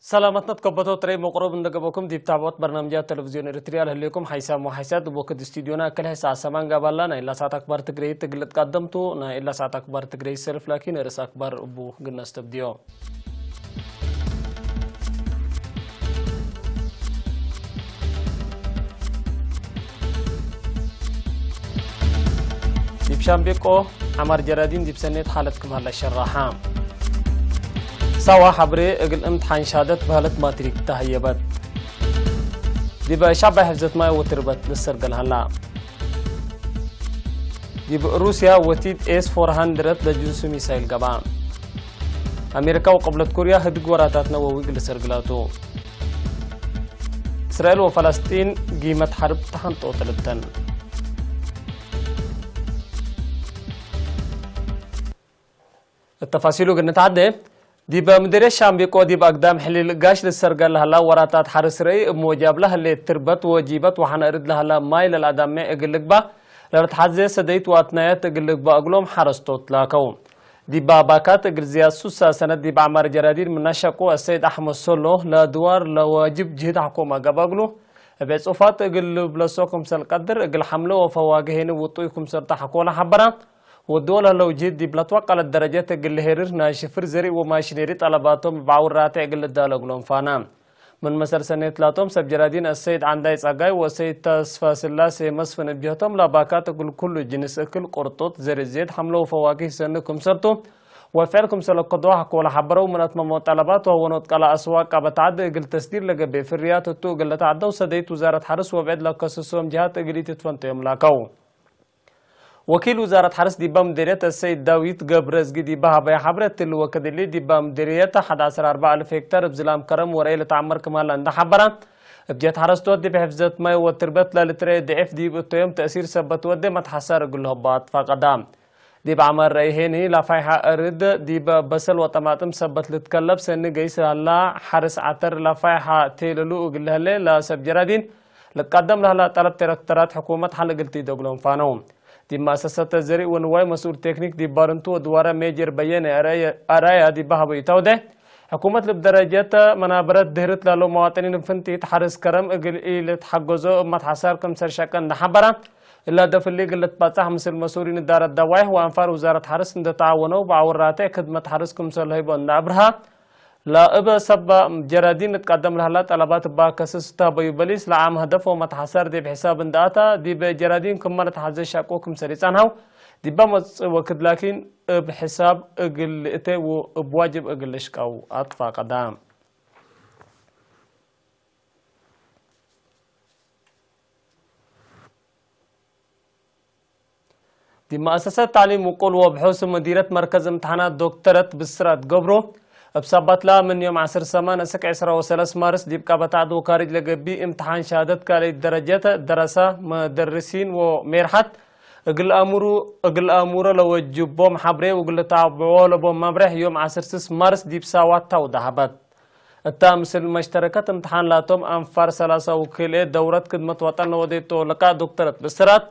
سلامتنا تكبتوا تري مقرب ندقبكم دي بتابعات برنامجات تلفزيون إريتريال هليكم حيسام وحيسات وبوكد استديونا كلها ساعة سمان قبلنا إلا ساعة أكبر تقري تقلت قدمتو نا إلا ساعة أكبر تقري سلف لكن إرس أكبر أبو قلنا استبديو دي بشامبيكو عمر جرادين دي بسنة حالتكم هلا الشراحام سوا حبري اقل امتحان شهادت بهالت ماتريك تهيبت دي بشعب حفظت ماي وتربت للسرقل هلا دي بروسيا وتيد اس 400 لجنس ميسايل قبان امريكا وقبلت كوريا هدق وراتاتنا وويق لسرقلاتو اسرائيل وفلسطين قيمة حرب تحنطو تلبتن التفاصيل قلنا تعدي دي بمدير الشامبيكو دي بأقدام حليل قاش للسرقال لهلا وراتات حارس رأي موجاب لها اللي تربت وجيبت وحنا أرد لها لا ماي للأدام ما أقلق با لرتحزي سديت واتنايات أقلق با أقلهم حارستوت لاكو دي باباكات أقل زياسوسا سند دي بعمر جرادير من نشاكو السيد أحمد سولو لدوار لواجب جهد حكومة قباقلو بيت صفات أقل بلسوكم سالقدر أقل حملو وفواقهين وطويكم سرتحكونا حبرا والدولة لو جد دي بلتوقع الدرجات قل هيرنا شفر زري وماشينيري طلباتهم بعور راتع قل الدالقلون فانا من مسار سنة لاتهم سبجرادين السيد عندايس أقاي والسيد تصفى سلاسي مصفن بجهتهم لباكات قل كل جنس أكل قرطوط زر الزيت حملو فواكه سنكم سرتو وفعلكم سلقدوا حكولا حبرو من أتممو طلبات ونوت قال أسواق بتعد قل تسدير لقبي في الرياض التو قل تعدو سديت وزارة حرس وبعد لقصصهم جهات قلي تتفنتهم لاكو وكيل وزارة حرس دي بمديرية السيد داويد قبرزقي دي بها بيا حبرت الوكد اللي دي بمديرية 11,400 هكتار بزلام كرم ورأي تعمر كمال عند حبرة بجات حرس تودي بحفظت ماي وتربت للتري ضعف دي بتويم تأثير سبت ودي ما تحسر قله بات فقدام دي بعمر رأيهني لا فايحة أرد دي ببسل وطماطم سبت لتكلب سن جيس هلا حرس عتر لا فايحة تيللو قلها لي لا سبجرادين لتقدم لها طلب تركترات حكومة حل قلتي دقلهم فانهم دي مؤسسة الزرع ونواي مسؤول تكنيك دي بارنتو دوارا ميجر بيان أرايا دي بها بيتاوده حكومة لبدرجات منابرات دهرت لالو مواطنين فنتي تحرس كرم اقل إلى تحقزو امت حسار كم سرشاكن نحبرا إلا دف اللي قلت باتح مثل مسؤولين الدار الدوايه وأنفار وزارة حرس اند تعاونوا بعوراتي خدمة حرسكم سلهيبو نابرها لا إبا سبا جرادين تقدم لها طلبات باكسس تابي بليس لعام هدف ومتحسر دي بحساب انداتا دي بجرادين كم تحزي شاكوكم سريسانهو دي بمص وكد لكن بحساب اقل اتي وبواجب اقل اشكاو اطفا قدام دي مؤسسة تعليم وقول وبحوث مديرة مركز امتحانات دكتورة بسرات قبرو بسبت لا من يوم 10 سمان اسك 13 مارس دي بقى بتاعد وكارج لقبي امتحان شهادت كالي درجات دراسة مدرسين وميرحت اقل امورو لو جبهم حبري وقل تعبوا لبهم مبرح يوم 10 مارس دي بساوات توضحبت التامس المشتركات امتحان لاتهم انفار 3 وكيل دورات خدمة وطن وديتو لقاء دكتورة بسرات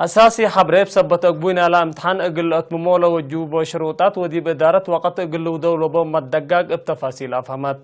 أساسي حبريب سبت أقبوين على امتحان أقل أتممولة وجوب وشروطات ودي بدارة وقت أقل ودولة بوم الدقاق بتفاصيل أفهمت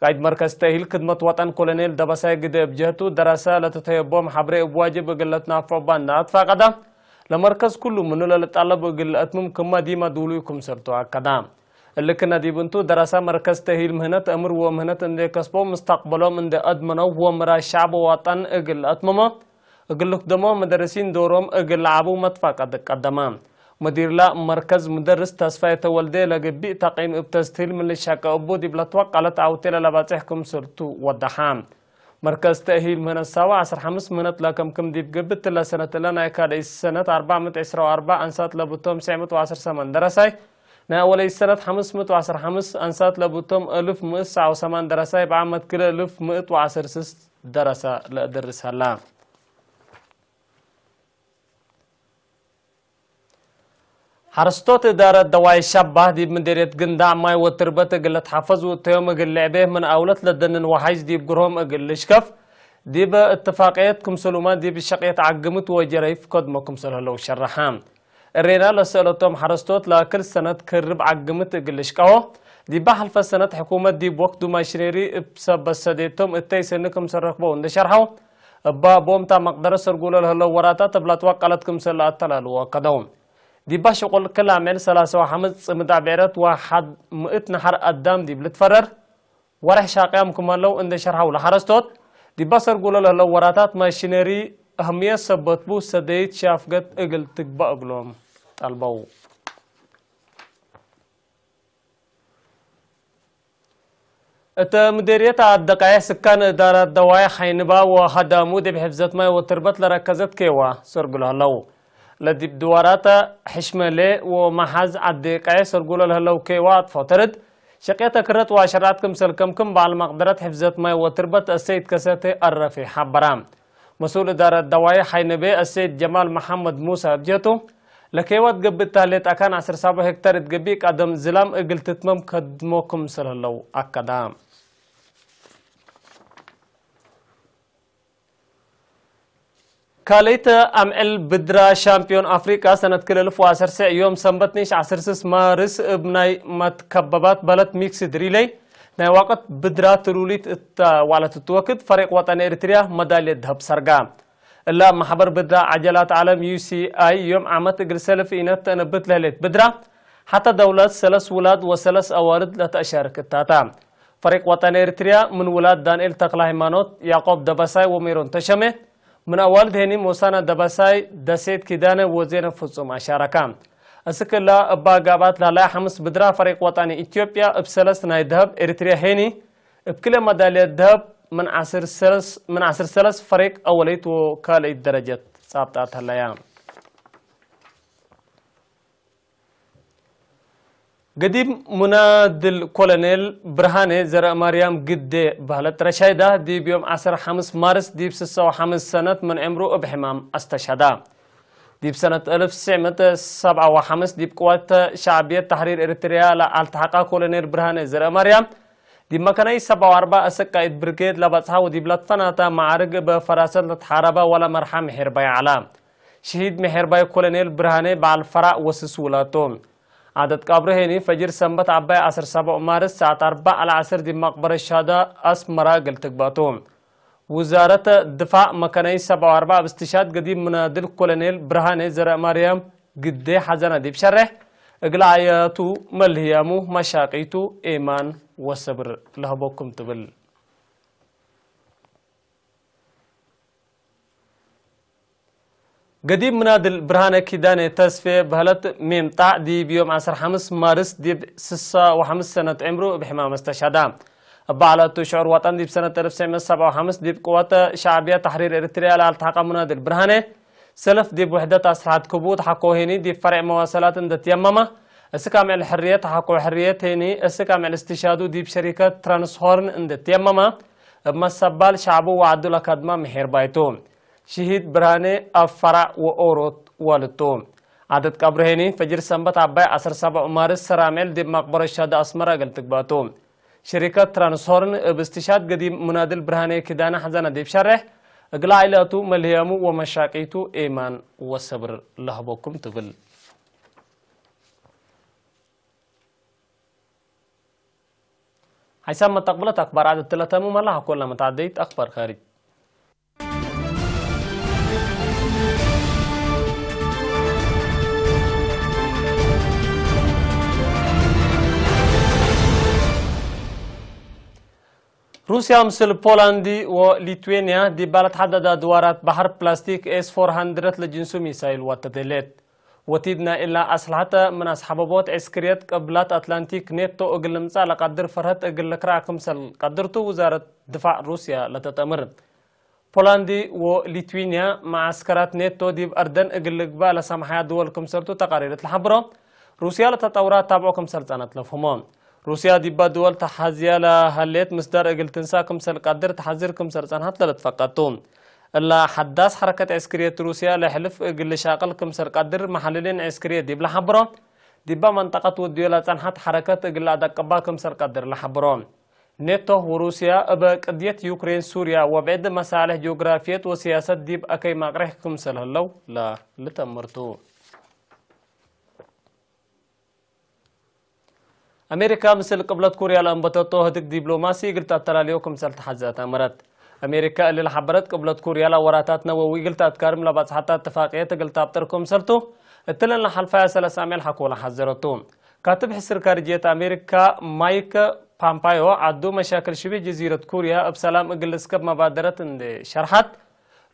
قايد مركز تأهيل خدمة وطن كولونيل دبساي قد بجهتو دراسة لتتيبوم حبريب واجب أقل أتنافع باندات فقدام لمركز كله منو للطلب أقل أتمم كما ديما دوليكم سرتو أكدام اللي كنا دي بنتو دراسة مركز تأهيل مهنة أمر ومهنة اندي كسبو مستقبلهم اندي أدمنو ومرا الشعب وطن أقل أتممو اقلك دمو مدرسين دورهم اقل عبو مدفق قدمان مدير لا مركز مدرس تصفية والدي لقبي تقييم ابتستيل من الشاكا ابو دي بلتوقع لتعوتيل لباتحكم سرتو ودحام مركز تأهيل من الساوة 15 منت لكم كم دي بقبت لا سنة لنا يكاد السنة 414 انسات لبوتهم 910 سمن درساي نا أولي السنة 515 انسات لبوتهم 1109 درساي بعمد كلا 1110 درسة لأدرسها الله حرستوت إدارة دواي شابه دي مديرية قنداع ماي وتربت قلت حفظ وتيوم قل لعبه من أولت لدنن وحيز دي بقرهم قل شكف دي باتفاقيتكم سلومان دي بالشقية عقمت وجريف قدمكم سلهلو شرحام الرينا لسألتهم حرستوت لكل سنة كرب عقمت قل شكوه دي بحل فسنة حكومة دي بوقت ماشينيري بسبب السديتهم التيسنكم سرقبو اند شرحو با بومتا مقدر سرقول الهلو وراتا تبلات وقالتكم سلا التلال وقدوم دي باش يقول كل عمل 3 مدع بعيرات واحد مئة نحر قدام دي بلتفرر ورح شاقيامكم لو اند شرحو لحرستوت دي بصر قول الهلو وراتات ماشينيري أهمية سبت بو سديت شافقت اقل تقبأ اقلوم البو مديرية الدقائق سكان إدارة دوايا حينبا وخدامو دي بحفظة ماء وتربط لركزت كيوا سرقلها لو لدي بدوارات حشمالي ومحاز الدقائق سرقلها لو كيوا فترد شقية كرت وعشراتكم سلكمكم بعد مقدرة حفظة ماء وتربط السيد كساتي الرفي حبرام مسؤول إدارة دوايا حينبا السيد جمال محمد موسى بجيتو لكيوات قبت تهليت أكان 17 هكتار تقبيك أدم زلام اقل تتمم كدموكم سلهلو أكدام كاليت أمعل بدرا شامبيون أفريقيا سنة كل 1010 يوم سنبتنيش 10 مارس ابناي متكببات بلد ميكس دريلي نا وقت بدرا تروليت والة التوكد فريق وطن إريتريا مدالية ذهب سرقام إلا محبر بدرا عجلات عالم UCI يوم عمت اقل سلف إنات تنبت لهليت بدرا حتى دولة 3 ولاد و3 أوارد لا تشارك التاتا فريق وطن إريتريا من ولاد دانيل تقلا هيمانوت يعقوب دباساي وميرون تشمه من أول دهني موسانا دباساي دسيت كيدانة وزير فصوم أشاركام أسكلا باقابات لا حمس بدرا فريق وطني إثيوبيا بسلس ناي ذهب إريتريا هيني بكل ميدالية ذهب من 10 فريق أوليت وكالي درجات صابتات هالأيام قديم منادل كولونيل برهاني زرع مريم قد بهلت رشايدة دي بيوم 15 مارس دي ب5 سنة من عمره بحمام استشهدا دي بسنة 1957 دي بقوات شعبية تحرير إريتريا لالتحقا كولونيل برهاني زرع مريم دي مكاني 74 أسكايد بريجيد لبطها ودي بلطفناتا معارق بفراسة لتحاربة ولا مرحى محرباي علام شهيد محرباي كولونيل برهاني بعالفراء وسسولاتهم عدد قبرهني فجر سنبت عباي 17 مارس ساعة 4 العصر دي مقبرة الشهداء أسمرا قلتك باتوم وزارة الدفاع مكاني 74 باستشهاد قديم منادل كولونيل برهاني زرع مريم قدي حزنة دي بشرح اقلعياتو ملهيامو مشاقيتو ايمان وصبر لهبوكم تبل قديم منادل برهانة كيدانة تسفي بهلت ميمتع دي بيوم 15 مارس دي ب6 سنة عمره بحمام استشهدا بعد تشعر وطن دي بسنة 1957 دي بقوات شعبية تحرير إريتريا لالتحق منادل برهانة سلف دي بوحدة أسلحة كبوت حقو هيني دي فرع مواصلات اندت يمما اسكام الحرية حقو حرية هيني اسكام الاستشهادو دي بشركة ترانسهورن اندت يمما بمسبال شعبو وعدو لكادما محير بايتوم شهيد برهاني أفرع وأوروت والتوم عدد قبرهني فجر سنبت عباي 17 مارس سراميل دي مقبرة الشهداء أسمرا قلتك باتوم شركة ترانسهورن باستشهاد قديم منادل برهاني كدانا حزانة دي بشرح اقلع إلاتو ملهيامو ومشاقيتو إيمان وصبر لهبوكم تبل حيث ما تقبلت أخبار عدد 3 مملحة كلها متعديت أخبار خارج روسيا مثل بولندي وليتوانيا دي بلد حدد دوارات بحر بلاستيك S-400 لجنسو ميسايل وتدلت وتيدنا إلا أسلحة من أصحابات عسكريات قبلات أتلانتيك نيتو أقل مزا لقدر فرهت أقل لكراكم سل قدرتو وزارة دفاع روسيا لتتمر بولندي وليتوانيا مع عسكرات نيتو دي بأردن أقل لقبا لسامحيات دول كمسلتو تقاريرت الحبرة روسيا لتطورات تابعو كمسلتانت لفهمون روسيا دي بدول تحازيا لهليت مصدر اقل تنساكم سل قدر تحذيركم سرطان هات لتفقدتم الا حداث حركة عسكرية روسيا لحلف اقل شاقلكم سر قدر محللين عسكرية دي بلحبرون دي بمنطقة وديولا تنحت حركة اقل ادقباكم سر قدر لحبرون نيتو وروسيا بقضية يوكرين سوريا وبعد مصالح جغرافية وسياسة دي بأكي مقرحكم سل هلو لا لتمرتو أمريكا مثل قبلت كوريا لأنبتتو هدك دبلوماسي قلت أتلاليوكم سلت حزات أمرت أمريكا اللي لحبرت قبلت كوريا لوراتات نووي قلت أتكارم لبعض حتى اتفاقية قلت أبتركم سلتو التلن لحلفاء سلس عمل حكولا حزرتو كاتب حسر خارجية أمريكا مايك بامبايو عدو مشاكل شبه جزيرة كوريا بسلام اجلسكب مبادرة شرحت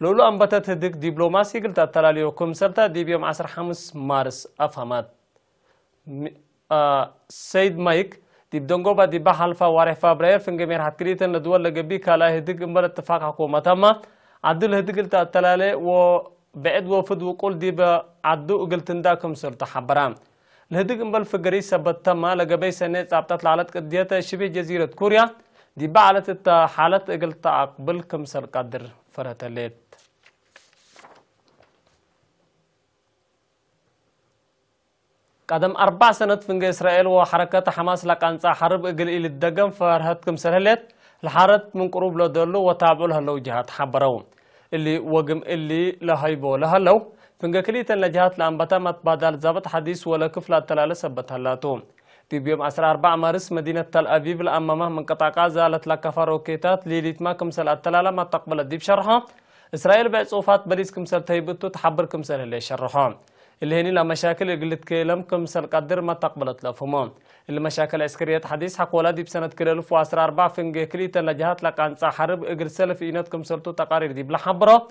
لولو أنبتت هدك دبلوماسي قلت أتلاليوكم سلتا دي بيوم 15 مارس أفهمت سيد مايك ديب دونغو با ديب حلفا وارح فابراير فنجمير حتكريتن لدول لجبي كلا هدق امبر اتفاق حكومة ما عدل هدق قلت التلالي وبعد وفد وقول ديب عدو قلتن داكم سلطة حبرام الهدق امبر فقري سبت تما لجبي سنة عبتت لعلت قديتا شبه جزيرة كوريا ديب علت حالة قلت أقبل كمسل قدر فرهتليت قدم 4 سنة في إسرائيل وحركة حماس لقانصا حرب إقل إلى الدقم فرهتكم سرهلت الحارت من قروب لدولو وتابعوا لها لو جهات حبرون اللي وقم اللي لهايبو لها لو فنجا كليتا لجهات لأنبتا متبادل زابط حديث ولا كفلة تلالة سبتها اللاتو في بيوم 14 مارس مدينة تل أبيب الأمامة من قطاع غزة زالت لكفا روكيتات ليليت ما كمسل التلالة ما تقبل الديب شرحها إسرائيل بعد صوفات بريس كمسل تيبتو تحبر كمسل اللي شرحها اللي هني لمشاكل قلت كلام كمسل قدر ما تقبلت لفهمهم اللي مشاكل عسكرية حديث حق ولادي بسنة كيلو 14 فنجا كليتا لجهات لقانصا حرب إقل سلف إينات كمسلتو تقارير دي بلا حبرة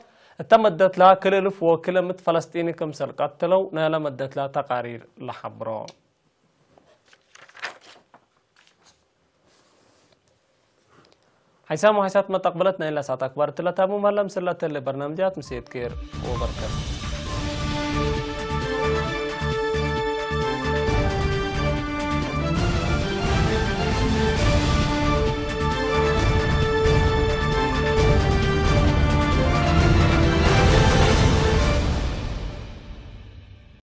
تمدت لها كل وكلمة فلسطيني كمسل قتلوا نالا مدت لها تقارير لحبرة حيسام وحيسات ما تقبلتنا إلا ساعة أكبر تلاتامو مهلا مسلات اللي برنامجات مسيد كير وبركاته